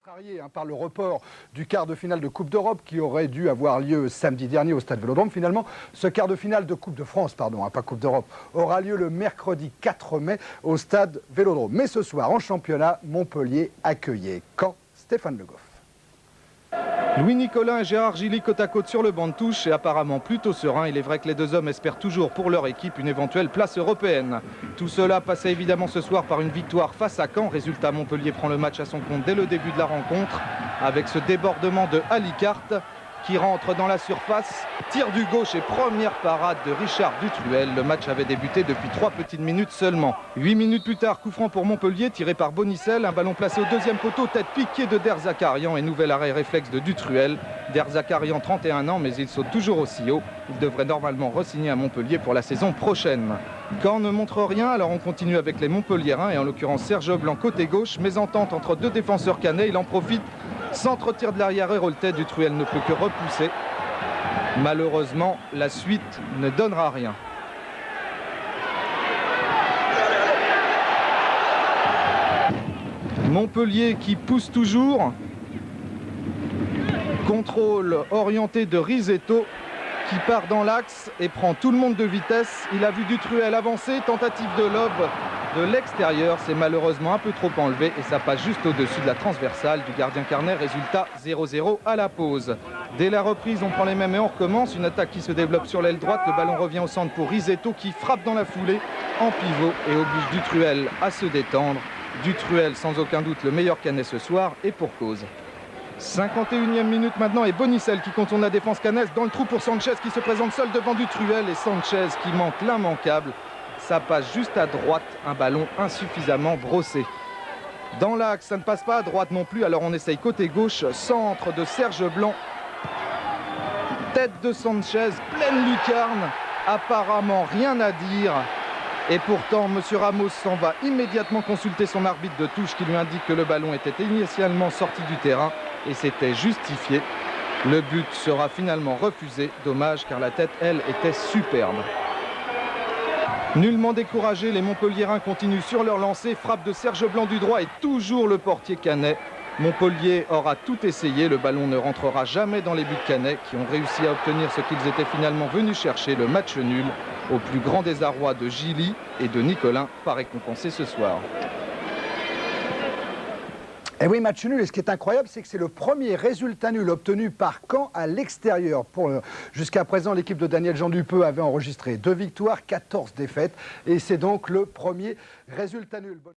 Contrarié par le report du quart de finale de Coupe d'Europe qui aurait dû avoir lieu samedi dernier au Stade Vélodrome. Finalement, ce quart de finale de Coupe de France, pardon, pas Coupe d'Europe, aura lieu le mercredi 4 mai au Stade Vélodrome. Mais ce soir, en championnat, Montpellier accueillait Caen. Stéphane Le Goff. Louis Nicolin et Gérard Gilly côte à côte sur le banc de touche et apparemment plutôt serein. Il est vrai que les deux hommes espèrent toujours pour leur équipe une éventuelle place européenne. Tout cela passait évidemment ce soir par une victoire face à Caen. Résultat, Montpellier prend le match à son compte dès le début de la rencontre avec ce débordement de Alicart qui rentre dans la surface, tir du gauche et première parade de Richard Dutruel. Le match avait débuté depuis 3 petites minutes seulement. 8 minutes plus tard, coup franc pour Montpellier, tiré par Bonicel, un ballon placé au deuxième poteau, tête piquée de Der Zakarian et nouvel arrêt réflexe de Dutruel. Der Zakarian, 31 ans, mais il saute toujours aussi haut. Il devrait normalement re-signer à Montpellier pour la saison prochaine. Caen ne montre rien, alors on continue avec les Montpelliérains et en l'occurrence Serge Blanc côté gauche. Mésentente entre deux défenseurs canets, il en profite. Centre-tir de l'arrière et roll-tête, Dutruel ne peut que repousser. Malheureusement, la suite ne donnera rien. Montpellier qui pousse toujours. Contrôle orienté de Risetto qui part dans l'axe et prend tout le monde de vitesse. Il a vu Dutruel avancer, tentative de lob de l'extérieur, c'est malheureusement un peu trop enlevé et ça passe juste au-dessus de la transversale du gardien Carnet. Résultat 0-0 à la pause. Dès la reprise, on prend les mêmes et on recommence. Une attaque qui se développe sur l'aile droite. Le ballon revient au centre pour Risetto qui frappe dans la foulée en pivot et oblige Dutruel à se détendre. Dutruel, sans aucun doute, le meilleur Canet ce soir et pour cause. 51e minute maintenant et Bonicel qui contourne la défense canaise dans le trou pour Sanchez qui se présente seul devant Dutruel et Sanchez qui manque l'immanquable. Ça passe juste à droite, un ballon insuffisamment brossé. Dans l'axe, ça ne passe pas à droite non plus, alors on essaye côté gauche, centre de Serge Blanc. Tête de Sanchez, pleine lucarne, apparemment rien à dire. Et pourtant, M. Ramos s'en va immédiatement consulter son arbitre de touche qui lui indique que le ballon était initialement sorti du terrain et c'était justifié. Le but sera finalement refusé, dommage car la tête, elle, était superbe. Nullement découragés, les Montpelliérains continuent sur leur lancée. Frappe de Serge Blanc du droit et toujours le portier Canet. Montpellier aura tout essayé. Le ballon ne rentrera jamais dans les buts Canet qui ont réussi à obtenir ce qu'ils étaient finalement venus chercher, le match nul, au plus grand désarroi de Gilly et de Nicolin, pas récompensé ce soir. Et oui, match nul. Et ce qui est incroyable, c'est que c'est le premier résultat nul obtenu par Caen à l'extérieur. Jusqu'à présent, l'équipe de Daniel Jean Dupeux avait enregistré 2 victoires, 14 défaites. Et c'est donc le premier résultat nul.